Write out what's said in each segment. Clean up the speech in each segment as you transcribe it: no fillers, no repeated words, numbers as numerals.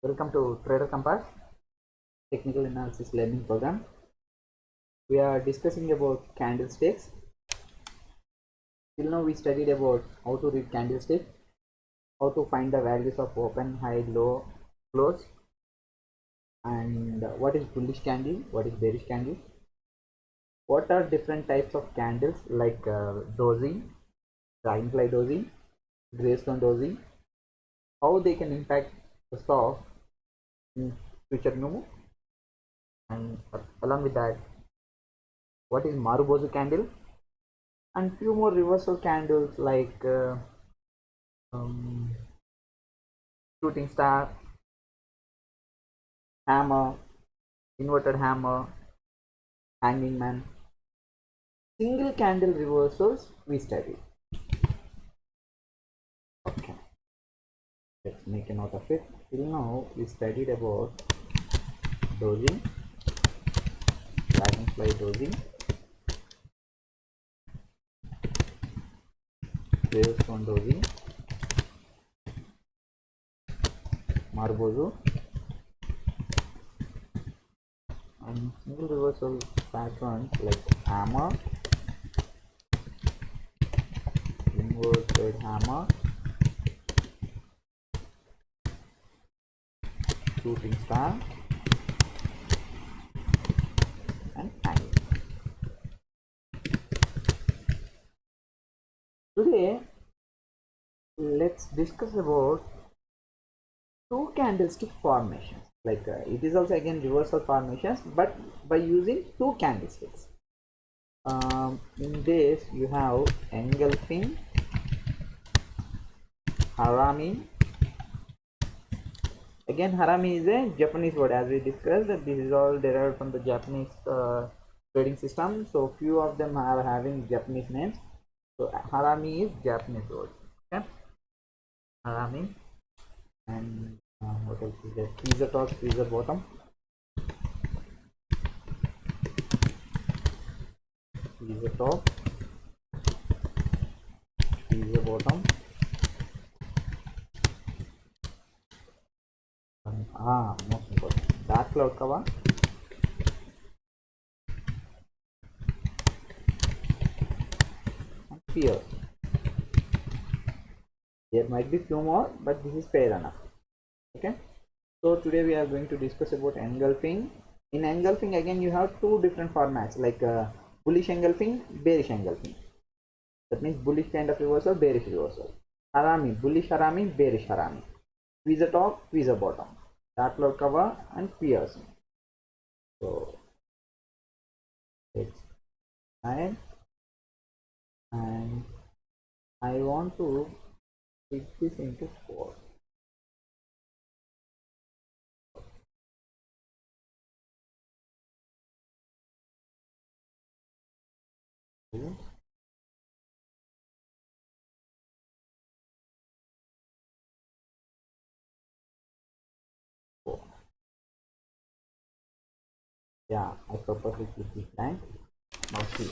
Welcome to Trader Compass Technical Analysis Learning Program. We are discussing about candlesticks. Till now we studied about how to read candlestick, how to find the values of open, high, low, close, and what is bullish candle, what is bearish candle, what are different types of candles like dozing, dragonfly dozing, greystone dozing, how they can impact the stock in future move, and along with that, what is Marubozu candle, and few more reversal candles like um, shooting star, hammer, inverted hammer, hanging man. Single candle reversals we studied. Okay, let's make a note of it. Till now we studied about dozing, dragonfly dozing, gravestone dozing, Marubozu, and single reversal patterns like hammer, inverted hammer, shooting star, and hanging. Today let's discuss about two candlestick formations. Like it is also again reversal formations, but by using two candlesticks. In this you have engulfing, harami. Again, harami is a Japanese word, as we discussed. This is all derived from the Japanese trading system. So few of them are having Japanese names. So harami is Japanese word. Okay, harami. And what else is there? Tweezer top, tweezer bottom, tweezer top, tweezer bottom. Most important, dark cloud cover, and fear. There might be few more, but this is fair enough. Okay, so today we are going to discuss about engulfing. In engulfing, again you have two different formats like bullish engulfing, bearish engulfing. That means bullish kind of reversal, bearish reversal. Harami, bullish harami, bearish harami. Tweezer top, tweezer bottom, dark cloud cover, and piercing. So it's 9, and I want to split this into 4. Yeah, I purposely keep this blank. Now see,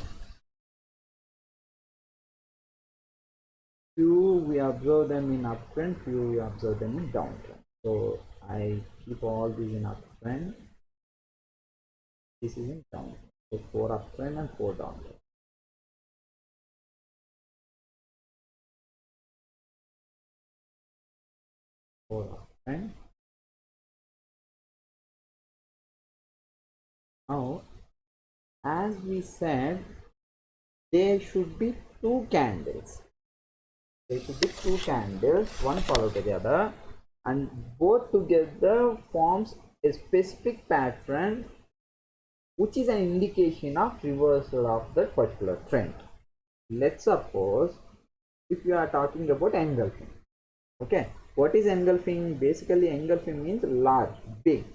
few we observe them in uptrend, few we observe them in downtrend. So I keep all these in uptrend. This is in downtrend. So 4 uptrend and 4 downtrend. 4 uptrend. Now, as we said, there should be two candles. There should be two candles, one followed by the other, and both together forms a specific pattern, which is an indication of reversal of that particular trend. Let's suppose if you are talking about engulfing. Okay, what is engulfing? Basically, engulfing means large, big.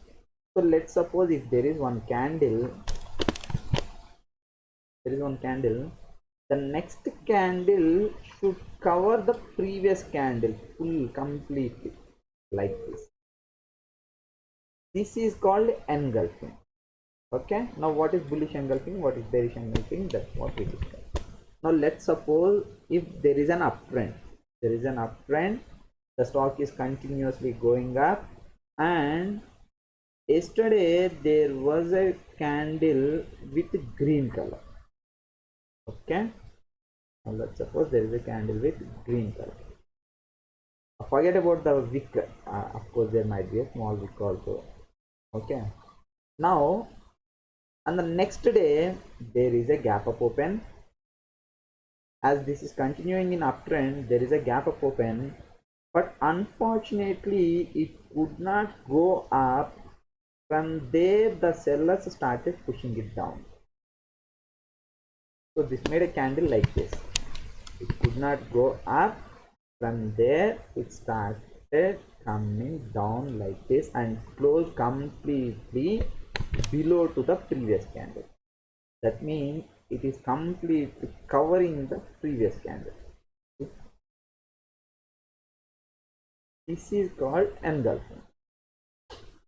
So let's suppose if there is one candle, the next candle should cover the previous candle full completely, like this. This is called engulfing. Okay, now what is bullish engulfing, what is bearish engulfing? That's what we discussed. Now let's suppose if there is an uptrend, the stock is continuously going up, And yesterday there was a candle with green color. Okay, now let's suppose there is a candle with green color. Forget about the wick. Of course there might be a small wick also. Okay, now on the next day there is a gap up open. As this is continuing in uptrend, there is a gap up open, but unfortunately it could not go up. From there the sellers started pushing it down. So this made a candle like this. It could not go up. From there it started coming down like this and closed completely below to the previous candle. That means it is completely covering the previous candle. This is called engulfing.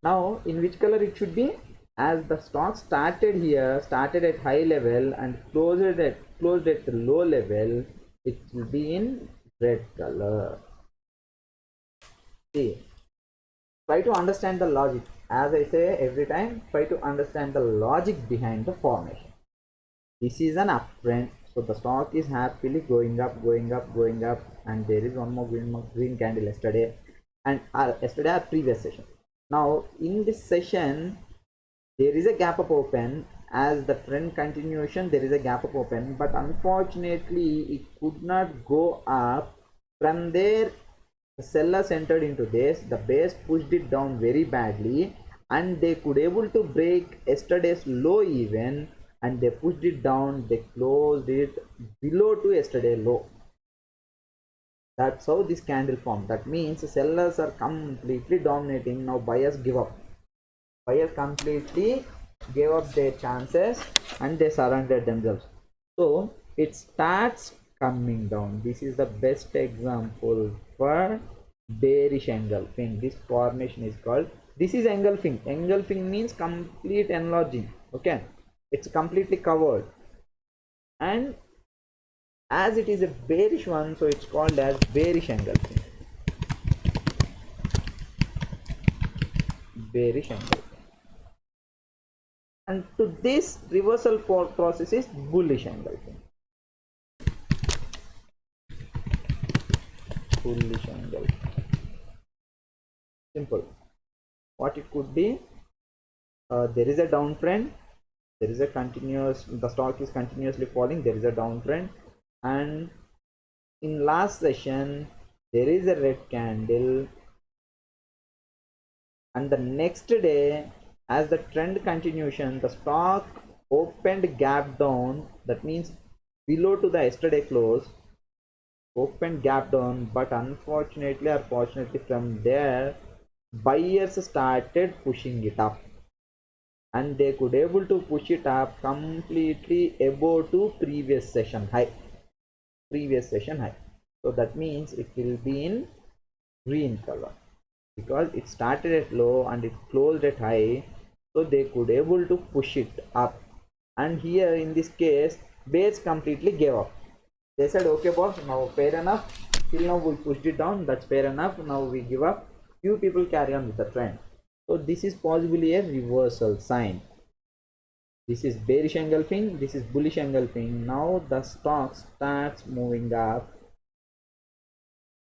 Now in which color it should be? As the stock started here, started at high level and closed at the low level, it will be in red color. See, try to understand the logic. As I say every time, try to understand the logic behind the formation. This is an uptrend, so the stock is happily going up, and there is one more green candle yesterday, and yesterday our previous session. Now in this session there is a gap up open. As the trend continuation, there is a gap up open, but unfortunately it could not go up. From there the sellers entered into this, the base pushed it down very badly, and they could able to break yesterday's low even, and they pushed it down, they closed it below to yesterday low. That's how this candle formed. That means sellers are completely dominating. Now buyers give up. Buyers completely gave up their chances and they surrendered themselves. So it starts coming down. This is the best example for bearish engulfing. This formation is called, this is engulfing. Engulfing means complete enlarging. Okay, it's completely covered, and as it is a bearish one, so it's called as bearish engulfing. Bearish engulfing. And to this reversal process is bullish engulfing. Bullish engulfing. Simple. What it could be? There is a downtrend. There is a continuous. The stock is continuously falling. There is a downtrend, and in last session there is a red candle, and the next day, as the trend continuation, the stock opened gap down. That means below to the yesterday close, opened gap down, but unfortunately or fortunately from there buyers started pushing it up, and they could able to push it up completely above to previous session high. So that means it will be in green color, because it started at low and it closed at high, so they could able to push it up. And here in this case bears completely gave up. They said, okay boss, now fair enough, till now we pushed it down, that's fair enough, now we give up. Few people carry on with the trend. So this is possibly a reversal sign. This is bearish engulfing, this is bullish engulfing. Now the stock starts moving up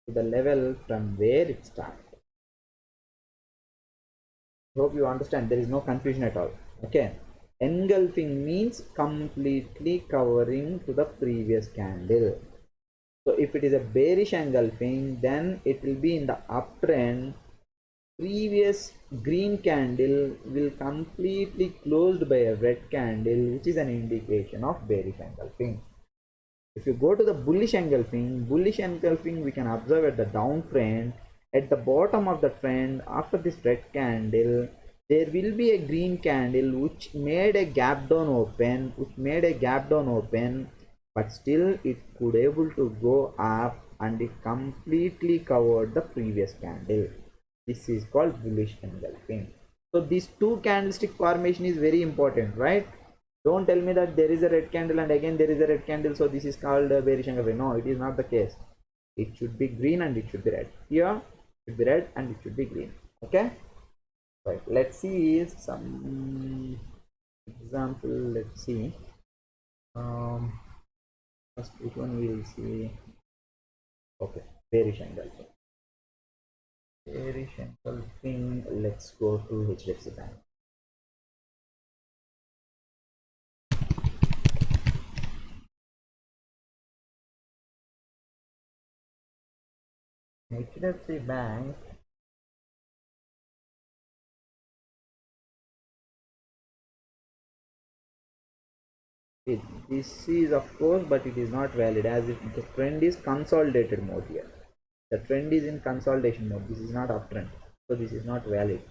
to the level from where it started. Hope you understand, there is no confusion at all. Okay, engulfing means completely covering to the previous candle. So if it is a bearish engulfing, then it will be in the uptrend. Previous green candle will completely closed by a red candle, which is an indication of bearish engulfing. If you go to the bullish engulfing, we can observe at the downtrend, at the bottom of the trend, after this red candle, there will be a green candle which made a gap down open, but still it could able to go up and it completely covered the previous candle. This is called bullish engulfing. So these two candlestick formation is very important, right? Don't tell me that there is a red candle and again there is a red candle, so this is called bearish engulfing. No, it is not the case. It should be green and it should be red. Here it should be red and it should be green. Okay. Right, let's see some example. Let's see. um First, which one we'll see? Okay, bearish engulfing. Bearish engulfing. Let's go to HDFC Bank. HDFC Bank. This is of course, but it is not valid as if the trend is consolidated mode here. The trend is in consolidation mode. This is not uptrend, so this is not valid.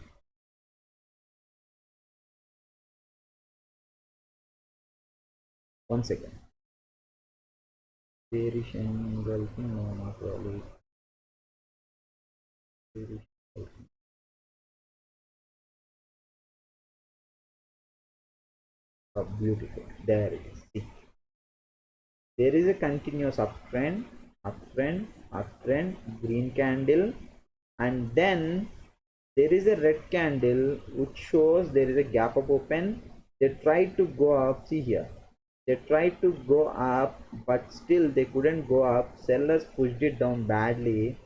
One second. Bearish engulfing, no, not valid. Bearish engulfing. Oh, beautiful. There it is. See, there is a continuous uptrend, uptrend, uptrend, green candle, and then there is a red candle which shows there is a gap up open. They tried to go up. See here, they tried to go up, but still they couldn't go up. Sellers pushed it down badly,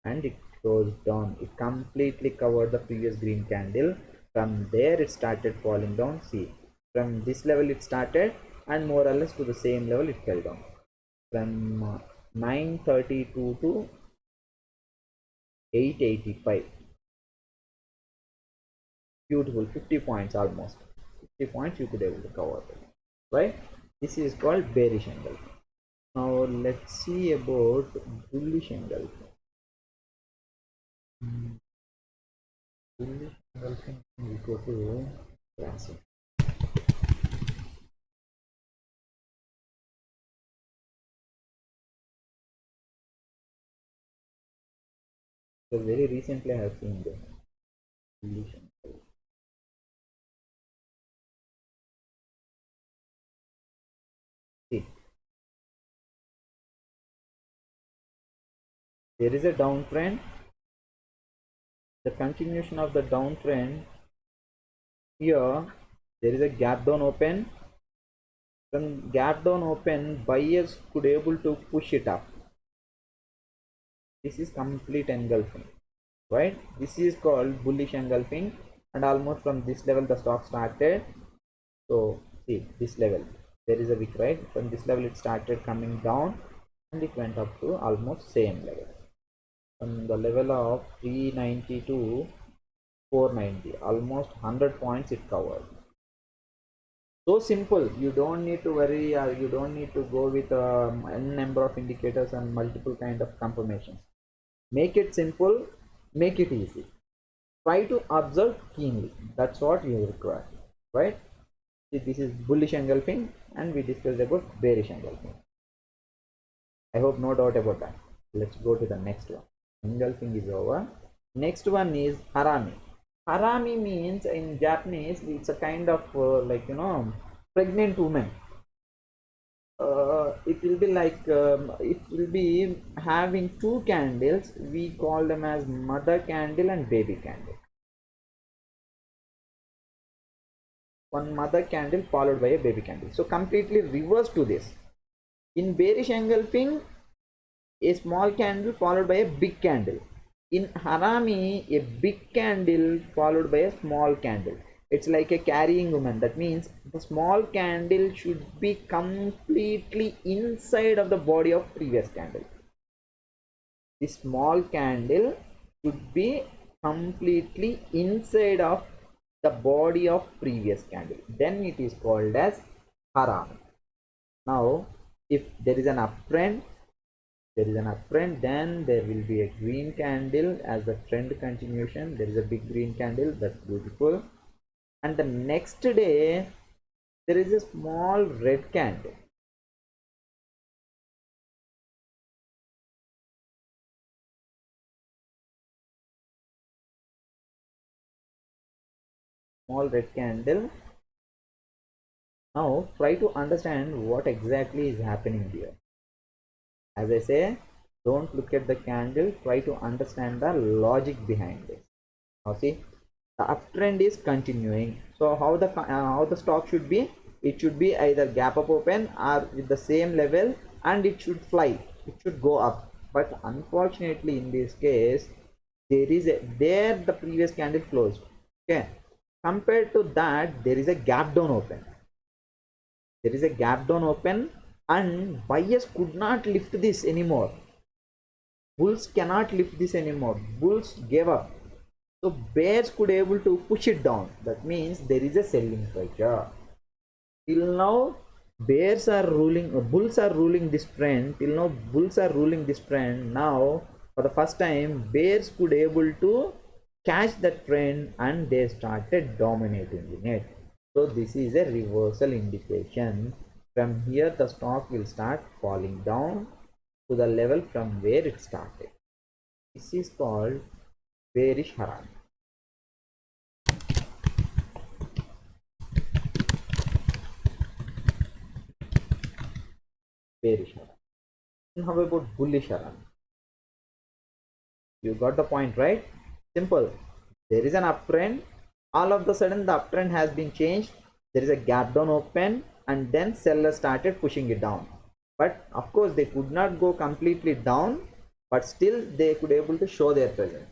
and it goes down. It completely covered the previous green candle. From there it started falling down. See, from this level it started, and more or less to the same level it fell down from 932 to 885. Beautiful, 50 points almost. 50 points you could able to cover it, right? This is called bearish angle. Now let's see about bullish angle. Bullish angle, we go to classic. So very recently I have seen this bullish angle. See, there is a downtrend. The continuation of the downtrend here, there is a gap down open. When gap down open, buyers could able to push it up. This is complete engulfing, right? This is called bullish engulfing, and almost from this level the stock started. So see this level, there is a wick, right? From this level it started coming down, and it went up to almost same level. From the level of 390 to 490, almost 100 points it covered. So simple, you don't need to worry, or you don't need to go with n number of indicators and multiple kind of confirmations. Make it simple, make it easy. Try to observe keenly. That's what you require, right? See, this is bullish engulfing, and we discussed about bearish engulfing. I hope no doubt about that. Let's go to the next one. Engulfing is over. Next one is harami. Harami means in Japanese, it's a kind of like pregnant woman. It will be like it will be having two candles. We call them as mother candle and baby candle. One mother candle followed by a baby candle. So completely reverse to this. In bearish engulfing, a small candle followed by a big candle. In harami, a big candle followed by a small candle. It's like a carrying woman. That means the small candle should be completely inside of the body of previous candle. The small candle should be completely inside of the body of previous candle. Then it is called as haram. Now, if there is an uptrend, then there will be a green candle as the trend continuation. There is a big green candle. That's beautiful. And the next day there is a small red candle. Small red candle. Now try to understand what exactly is happening here. As I say, don't look at the candle, try to understand the logic behind this. Now see, The uptrend is continuing. So how the stock should be? It should be either gap up open or with the same level, and it should fly. It should go up. But unfortunately, in this case, there the previous candle closed. Okay. Compared to that, there is a gap down open. There is a gap down open, and buyers could not lift this anymore. Bulls cannot lift this anymore. Bulls gave up. So bears could able to push it down. That means there is a selling pressure. Till now, bears are ruling, bulls are ruling this trend. Till now, bulls are ruling this trend. Now, for the first time, bears could able to catch that trend and they started dominating in it. So this is a reversal indication. From here, the stock will start falling down to the level from where it started. This is called bearish haram. Bearish haram. And how about bullish haram? You got the point, right? Simple. There is an uptrend. All of the sudden, the uptrend has been changed. There is a gap down open, and then sellers started pushing it down. But of course, they could not go completely down, but still they could able to show their presence.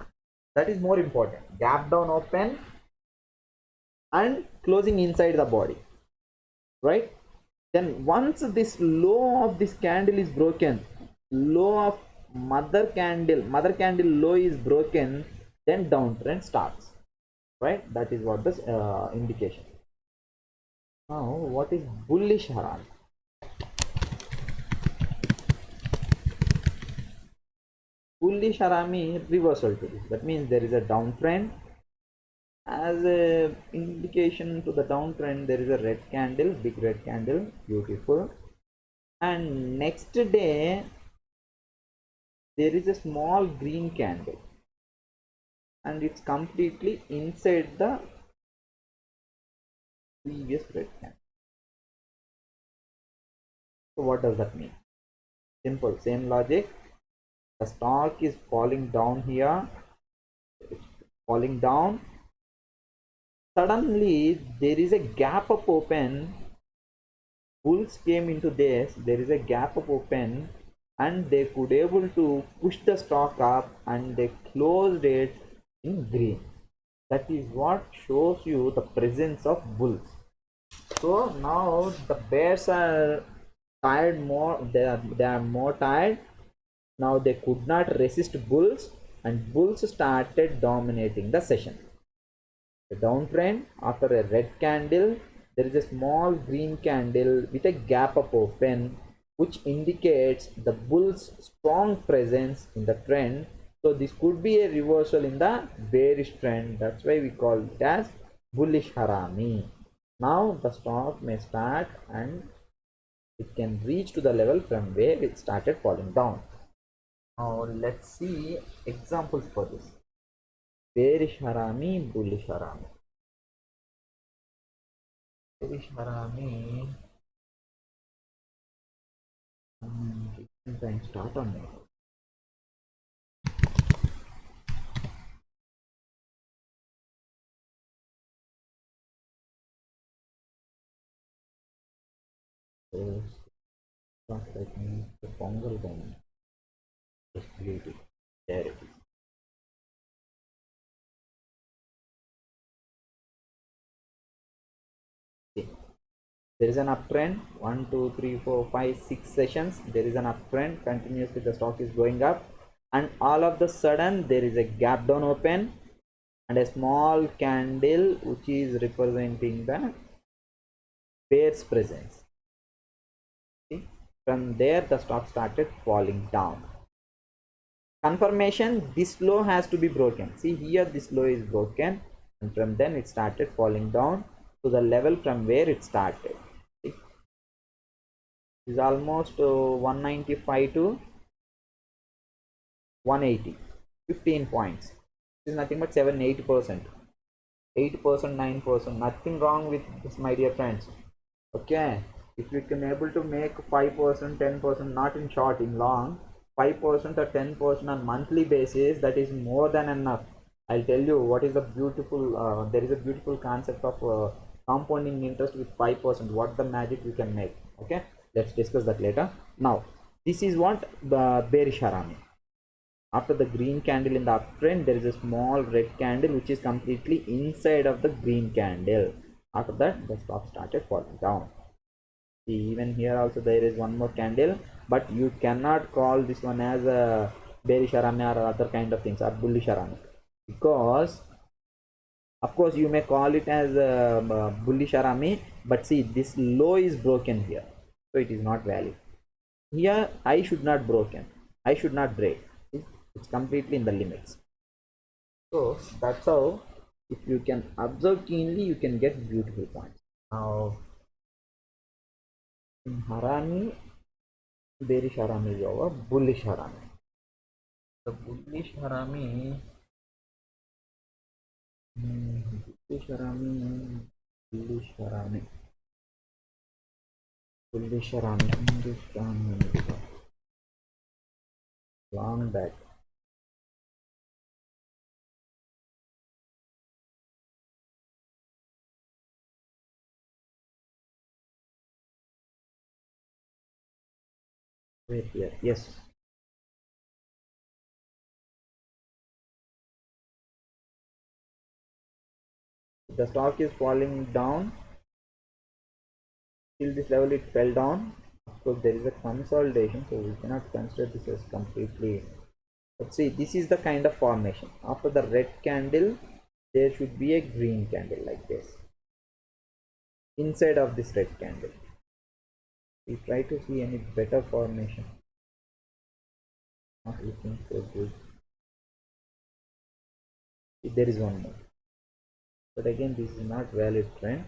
That is more important. Gap down open and closing inside the body, right? Then once this low of this candle is broken, low of mother candle low is broken, then downtrend starts, right? That is what this indication. Now what is bullish haram? Bullish haram is reversal to this. That means there is a downtrend. As a indication to the downtrend, there is a red candle, big red candle, beautiful. And next day there is a small green candle, and it's completely inside the previous red candle. So what does that mean? Simple, same logic. The stock is falling down here, it's falling down. Suddenly there is a gap up open. Bulls came into this. There is a gap up open, and they could able to push the stock up, and they closed it in green. That is what shows you the presence of bulls. So now the bears are tired more. They are more tired. Now they could not resist bulls, and bulls started dominating the session. The downtrend, after a red candle, there is a small green candle with a gap up open, which indicates the bull's strong presence in the trend. So this could be a reversal in the bearish trend. That's why we call it as bullish harami. Now the stock may start, and it can reach to the level from where it started falling down. Now let's see examples for this. Bearish harami, bullish harami. Bearish harami. Time start on it. So start like the pongal one. Just create it. There it is. Okay. There is an uptrend. 1, 2, 3, 4, 5, 6 sessions. There is an uptrend. Continuously the stock is going up, and all of the sudden there is a gap down open and a small candle which is representing the bear's presence. See? From there the stock started falling down. Confirmation, this low has to be broken. See here, this low is broken, and from then it started falling down to the level from where it started. See? Is almost 195 to 180, 15 points. This is nothing but 7-8%, 8%, 9%. Nothing wrong with this, my dear friends. Okay, if you can able to make 5%, 10%, not in short, in long, 5% or 10% on monthly basis, that is more than enough. I'll tell you what is the beautiful there is a beautiful concept of compounding interest with 5%. What the magic we can make. Okay, let's discuss that later. Now this is what the bearish harami. After the green candle in the uptrend, there is a small red candle which is completely inside of the green candle. After that, the stock started falling down. See, even here also there is one more candle, but you cannot call this one as a bearish harami or other kind of things or bullish harami, because of course you may call it as a bullish harami, but see this low is broken here, so it is not valid. Here I should not broken, I should not break. It's completely in the limits. So that's how, if you can observe keenly, you can get beautiful points. Now in harami, bearish harami is over, bullish harami. The bullish harami, bullish harami, bullish harami, bullish harami, bullish harami, long back. Wait here, yes. The stock is falling down till this level, it fell down. Of course there is a consolidation, so we cannot consider this as completely. But see, this is the kind of formation. After the red candle, there should be a green candle like this inside of this red candle. We try to see any better formation. Not looking so good. There is one more, but again this is not valid trend.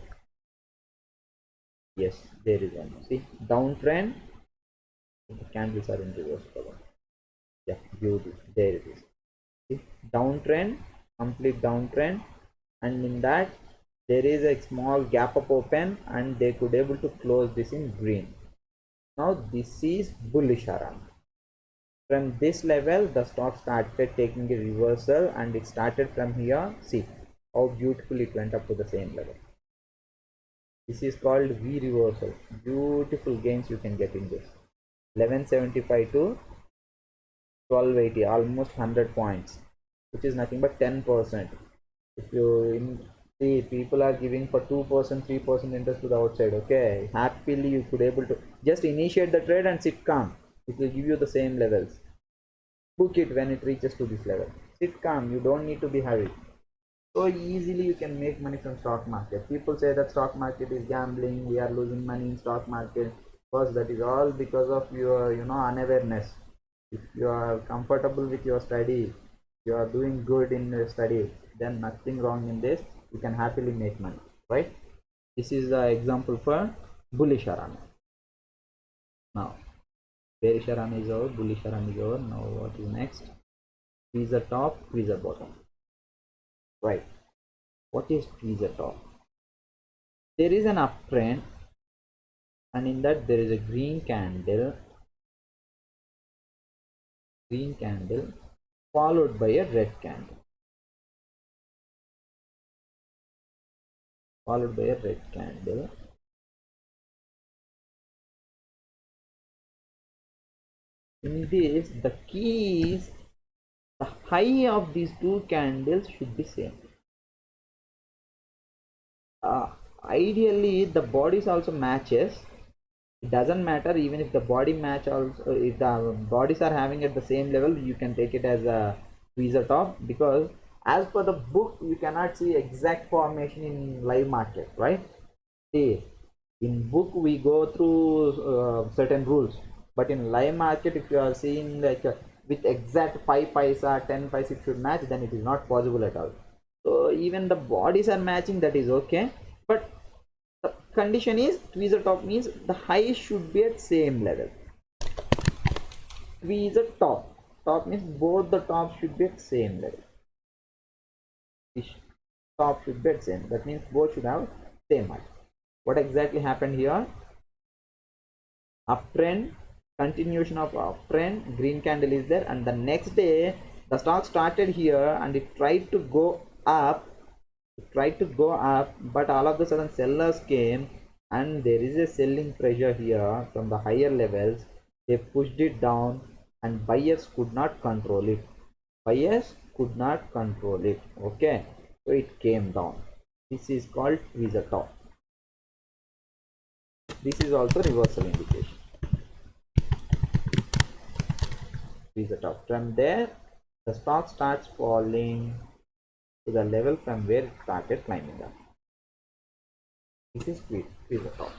Yes, there is one more. See, downtrend. The candles are in reverse color. Yeah, beauty. There it is. See, downtrend, complete downtrend, and in that there is a small gap up open, and they could able to close this in green. Now this is bullish around. From this level, the stock started taking a reversal, and it started from here. See how beautifully it went up to the same level. This is called V reversal. Beautiful gains you can get in this. 1175 to 1280, almost 100 points, which is nothing but 10%. If you see, people are giving for 2%, 3% interest to the outside. Okay, happily you could able to just initiate the trade and sit calm. It will give you the same levels. Book it when it reaches to this level. Sit calm, you don't need to be hurried. So easily you can make money from stock market. People say that stock market is gambling, we are losing money in stock market. First, that is all because of your unawareness. If you are comfortable with your study, you are doing good in your study, then nothing wrong in this. You can happily make money, right? This is the example for bullish harami. Now bearish harami is over, bullish harami is over. Now what is next? Tweezer top, tweezer bottom. Right. What is tweezer top? There is an uptrend, and in that there is a green candle, followed by a red candle, in this, the key is the high of these two candles should be same. Ideally the bodies also matches. It doesn't matter even if the body match also, if the bodies are having at the same level, you can take it as a tweezer top, because as per the book you cannot see exact formation in live market, right? See, in book we go through certain rules, but in live market, if you are seeing like with exact 5 paisa 10 paisa it should match, then it is not possible at all. So even the bodies are matching, that is okay, but the condition is tweezer top means the high should be at same level. Tweezer top means both the tops should be at same level. This top should be at same, that means both should have same height. What exactly happened here? Uptrend, continuation of uptrend, green candle is there, and the next day The stock started here and it tried to go up, but all of a sudden sellers came and there is a selling pressure here from the higher levels. They pushed it down and buyers could not control it. Okay, so it came down. This is called tweezer top. This is also reversal indication. Tweezer top. From there, the stock starts falling to the level from where it started climbing up. This is tweezer top,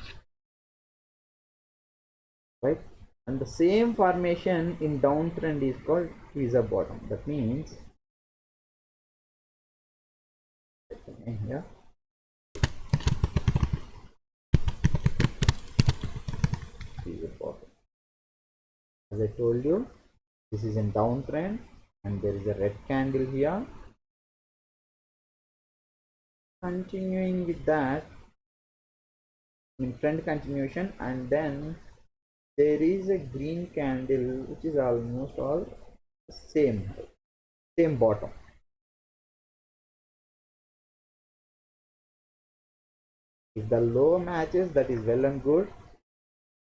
right? And the same formation in downtrend is called tweezer bottom. That means here tweezer bottom. As I told you, this is in downtrend and there is a red candle here. Continuing with that, in trend continuation, and then there is a green candle which is almost all same bottom. If the low matches, that is well and good.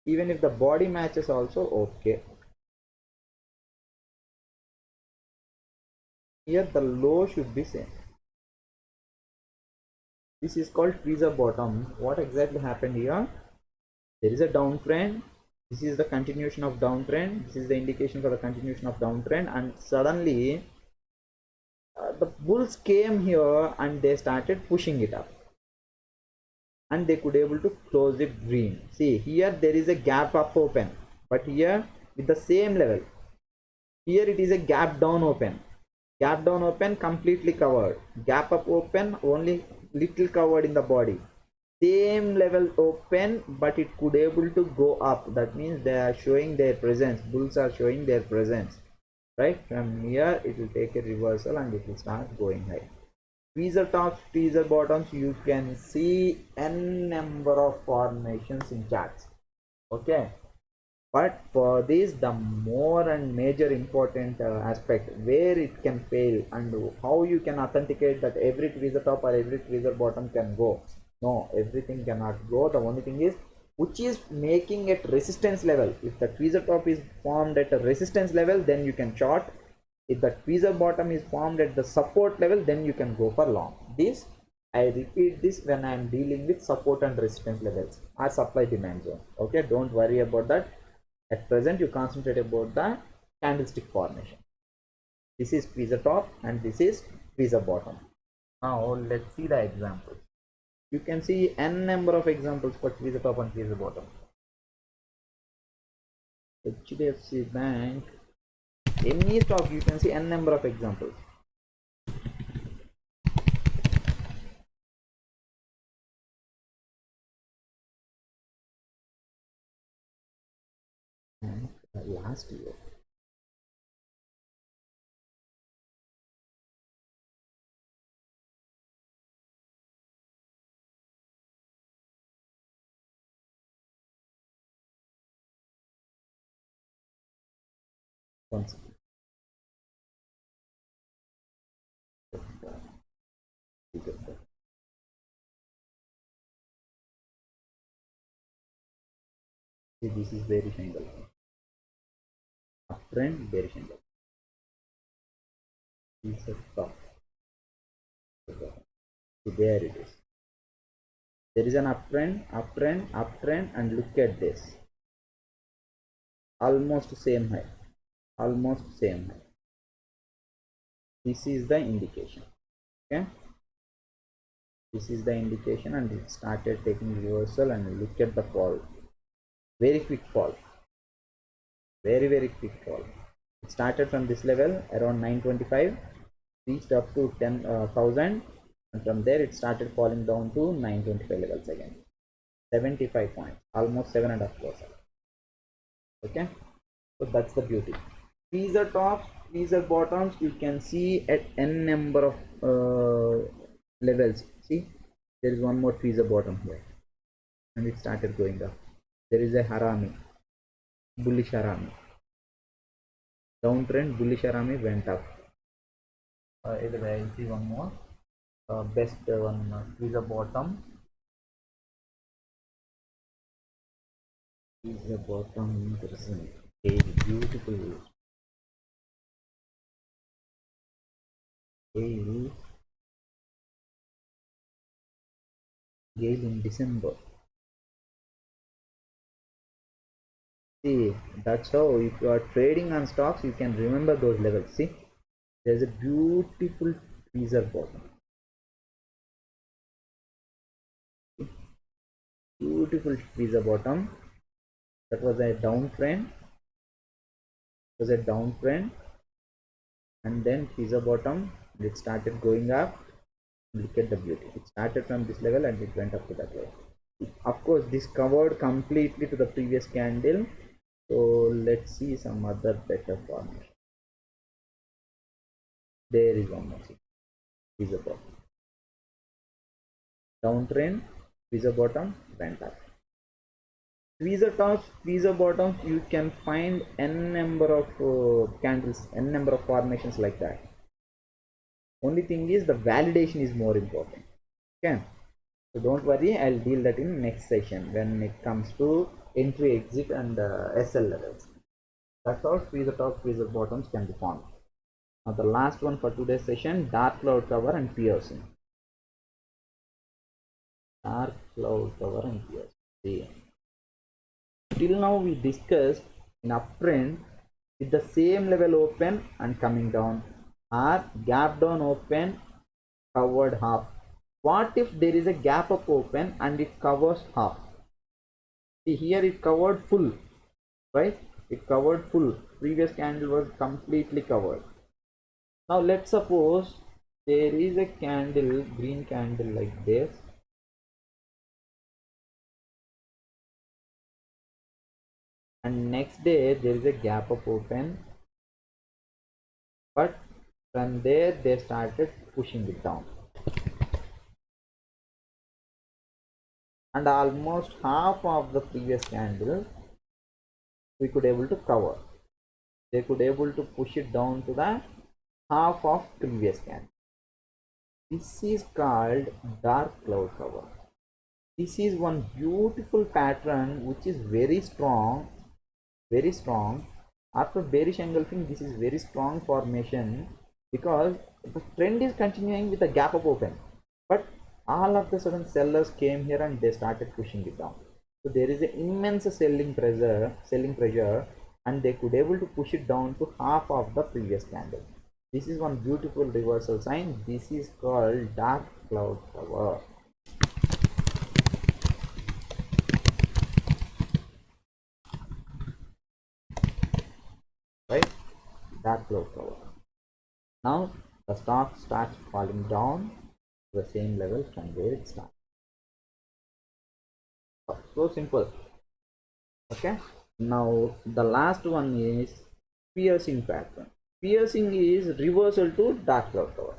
Even if the body matches also, okay. Here the low should be same. This is called tweezer bottom. What exactly happened here? There is a downtrend. This is the continuation of downtrend. This is the indication for the continuation of downtrend, and suddenly the bulls came here and they started pushing it up and they could able to close it green. See, here there is a gap up open, but here with the same level, here it is a gap down open. Gap down open completely covered, gap up open only little covered in the body. Same level open, but it could able to go up. That means they are showing their presence. Bulls are showing their presence, right? From here it will take a reversal and it will start going high. Tweezer tops, tweezer bottoms, you can see n number of formations in charts. Okay, but for this, the more and major important aspect where it can fail and how you can authenticate that every tweezer top or every tweezer bottom can go. No, everything cannot go. The only thing is which is making at resistance level. If the tweezer top is formed at a resistance level, then you can short. If the tweezer bottom is formed at the support level, then you can go for long. This I repeat this when I am dealing with support and resistance levels or supply demand zone. Okay, don't worry about that. At present, you concentrate about the candlestick formation. This is tweezer top and this is tweezer bottom. Now let's see the examples. You can see n number of examples for tweezer top and tweezer bottom. HDFC Bank, any stock you can see n number of examples. And last year. Once see, this is bearish angle. Uptrend, bearish angle. This is top. So there it is. There is an uptrend, and look at this. Almost same high. This is the indication. Okay. This is the indication, and it started taking reversal, and look at the fall. Very quick fall. Very quick fall. It started from this level around 925, reached up to 10,000, and from there it started falling down to 925 levels again. 75 points, almost 7.5%. Okay, so that's the beauty. Tweezer tops, tweezer bottoms, you can see at n number of levels. See, there is one more tweezer bottom here, and it started going up. There is a harami, bullish harami. Downtrend, bullish harami went up. either way, I'll see one more. Best one, freezer bottom. Freezer bottom, there is a beautiful gale, gale in December. See, that's how if you are trading on stocks, you can remember those levels. See, there's a beautiful freezer bottom. Beautiful freezer bottom. That was a downtrend. Was a downtrend, and then freezer bottom. It started going up. Look at the beauty. It started from this level and it went up to that level. Of course, this covered completely to the previous candle. So let's see some other better formation. There is one more. Freezer bottom. Downtrend, freezer bottom, went up. Tweezer tops, tweezer bottoms, you can find n number of candles, n number of formations like that. Only thing is the validation is more important. Okay, so don't worry, I'll deal that in next session when it comes to entry, exit, and SL levels. That's how tweezer tops, tweezer bottoms can be formed. Now the last one for today's session: dark cloud cover and piercing. Dark cloud cover and piercing. See. Till now we discussed in uptrend with the same level open and coming down, or gap down open, covered half. What if there is a gap up open and it covers half? See, here it covered full, right? It covered full. Previous candle was completely covered. Now let's suppose there is a candle, green candle like this, and next day there is a gap up open, but from there they started pushing it down, and almost half of the previous candle we could able to cover. They could able to push it down to the half of previous candle. This is called dark cloud cover. This is one beautiful pattern which is very strong, very strong. After bearish engulfing, this is very strong formation because the trend is continuing with a gap up open, but all of the sudden sellers came here and they started pushing it down. So there is an immense selling pressure, and they could able to push it down to half of the previous candle. This is one beautiful reversal sign. This is called dark cloud cover. Right? Dark cloud cover. Now the stock starts falling down to the same level from where it starts. So simple. Okay. Now the last one is piercing pattern. Piercing is reversal to dark cloud cover.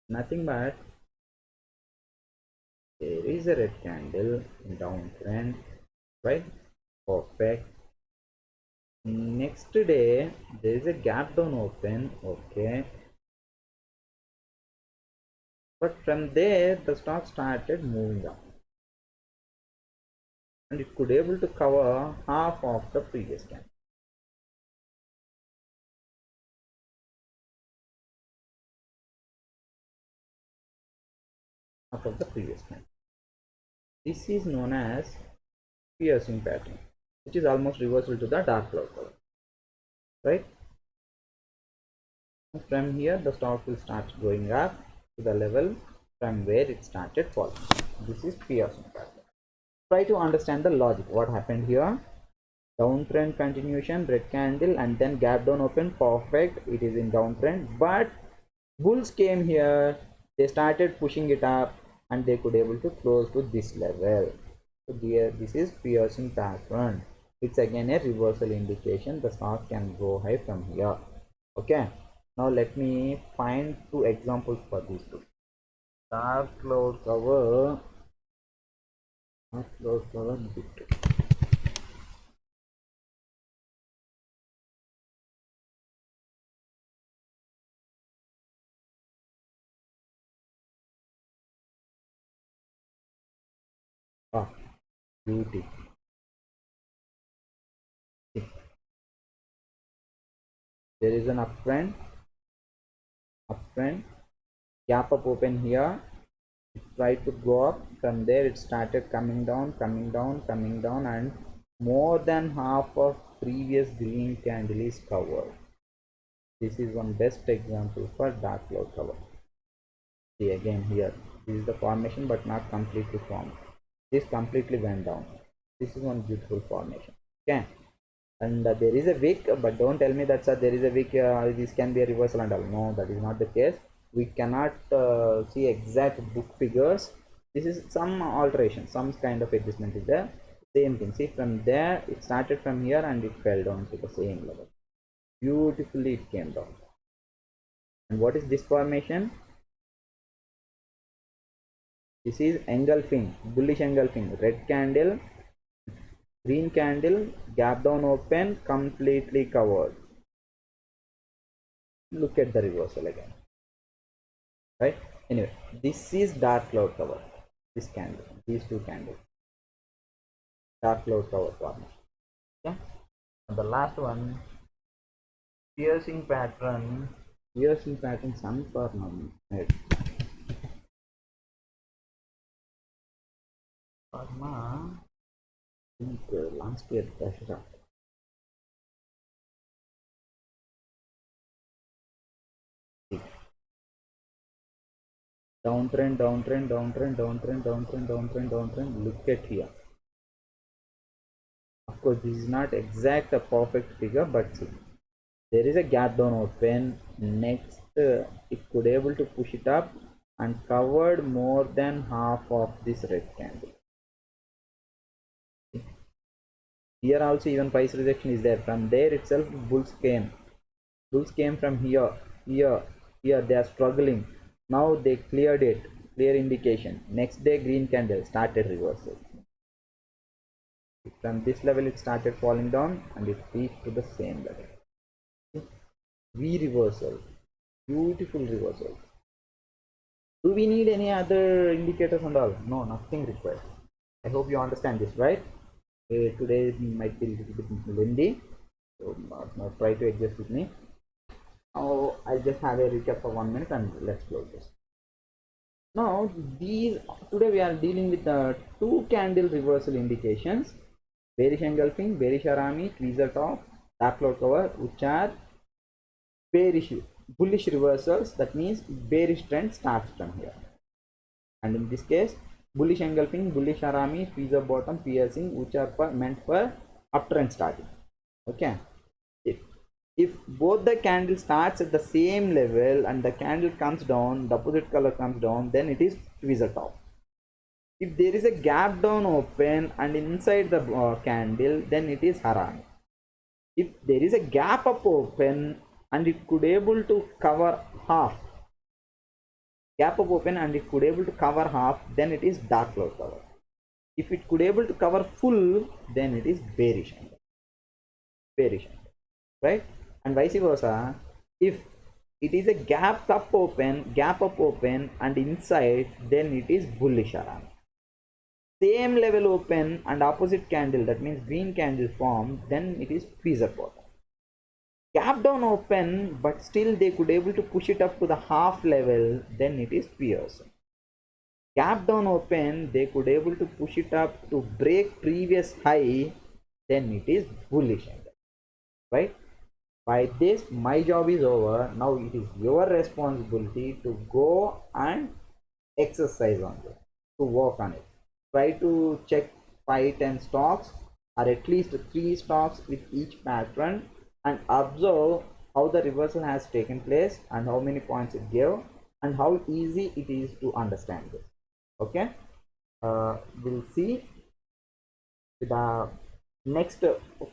Nothing but there is a red candle in downtrend, right? Perfect. Next day there is a gap down open, okay, but from there the stock started moving up, and it could able to cover half of the previous candle. Half of the previous candle. This is known as piercing pattern, which is almost reversal to the dark cloud cover, right? From here the stock will start going up to the level from where it started falling. This is piercing pattern. Try to understand the logic. What happened here? Downtrend continuation, red candle, and then gap down open, perfect, it is in downtrend, but bulls came here, they started pushing it up, and they could able to close to this level. So here this is piercing pattern. It's again a reversal indication. The stock can go high from here. Okay, now let me find two examples for these two. Dark cloud cover, dark cloud cover, beauty. There is an uptrend, gap up open here. It tried to go up. From there, it started coming down, and more than half of previous green candle is covered. This is one best example for dark cloud cover. See again here, this is the formation but not completely formed. This completely went down. This is one beautiful formation. Okay, and there is a wick, but don't tell me that there is a wick, this can be a reversal and all. No, that is not the case. We cannot see exact book figures. This is some alteration, some kind of adjustment is there. Same thing, see, from there it started from here and it fell down to the same level. Beautifully it came down. And what is this formation? This is engulfing, bullish engulfing. Red candle, green candle, gap down open, completely covered. Look at the reversal again. Right? Anyway, this is dark cloud cover. This candle, these two candles. Dark cloud cover formation. Okay? And the last one, piercing pattern. Piercing pattern sunfarm. Right. Pharma, I think last year pressure. Downtrend, downtrend, downtrend, downtrend, downtrend, downtrend, downtrend. Look at here. Of course, this is not exact a perfect figure, but see, there is a gap down open. Next, it could able to push it up and covered more than half of this red candle. Here also even price rejection is there. From there itself, bulls came. Bulls came from here, here, here. They are struggling. Now they cleared it. Clear indication. Next day, green candle started reversal. From this level, it started falling down and it reached to the same level. V reversal. Beautiful reversal. Do we need any other indicators and all? No, nothing required. I hope you understand this, right? Today might be a little bit windy, so try to adjust with me. Now I'll just have a recap for 1 minute and let's close this. Now today we are dealing with the two candle reversal indications: bearish engulfing, bearish arami, tweezer top, dark cloud cover, which are bearish, bullish reversals. That means bearish trend starts from here, and in this case, bullish engulfing, bullish arami, tweezer bottom, piercing, which are meant for uptrend starting. Okay, if both the candle starts at the same level and the candle comes down, the opposite color comes down, then it is tweezer top. If there is a gap down open and inside the candle, then it is harami. If there is a gap up open and it could able to cover half, gap up open and it could able to cover half, then it is dark cloud cover. If it could able to cover full, then it is bearish, right? And vice versa, if it is a gap up open and inside, then it is bullish around. Same level open and opposite candle, that means green candle formed, then it is tweezer bottom. Gap down open, but still they could able to push it up to the half level, then it is piercing. Gap down open, they could able to push it up to break previous high, then it is bullish, right? By this, my job is over. Now it is your responsibility to go and exercise on it, to work on it. Try to check 5-10 stocks or at least 3 stocks with each pattern and observe how the reversal has taken place and how many points it gave and how easy it is to understand this. Okay, we'll see. The next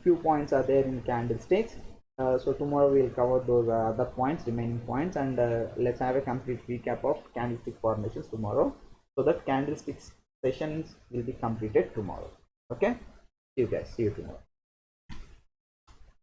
few points are there in candlesticks. So tomorrow we'll cover those other points, remaining points, and let's have a complete recap of candlestick formations tomorrow, so that candlesticks sessions will be completed tomorrow. Okay, see you guys, see you tomorrow.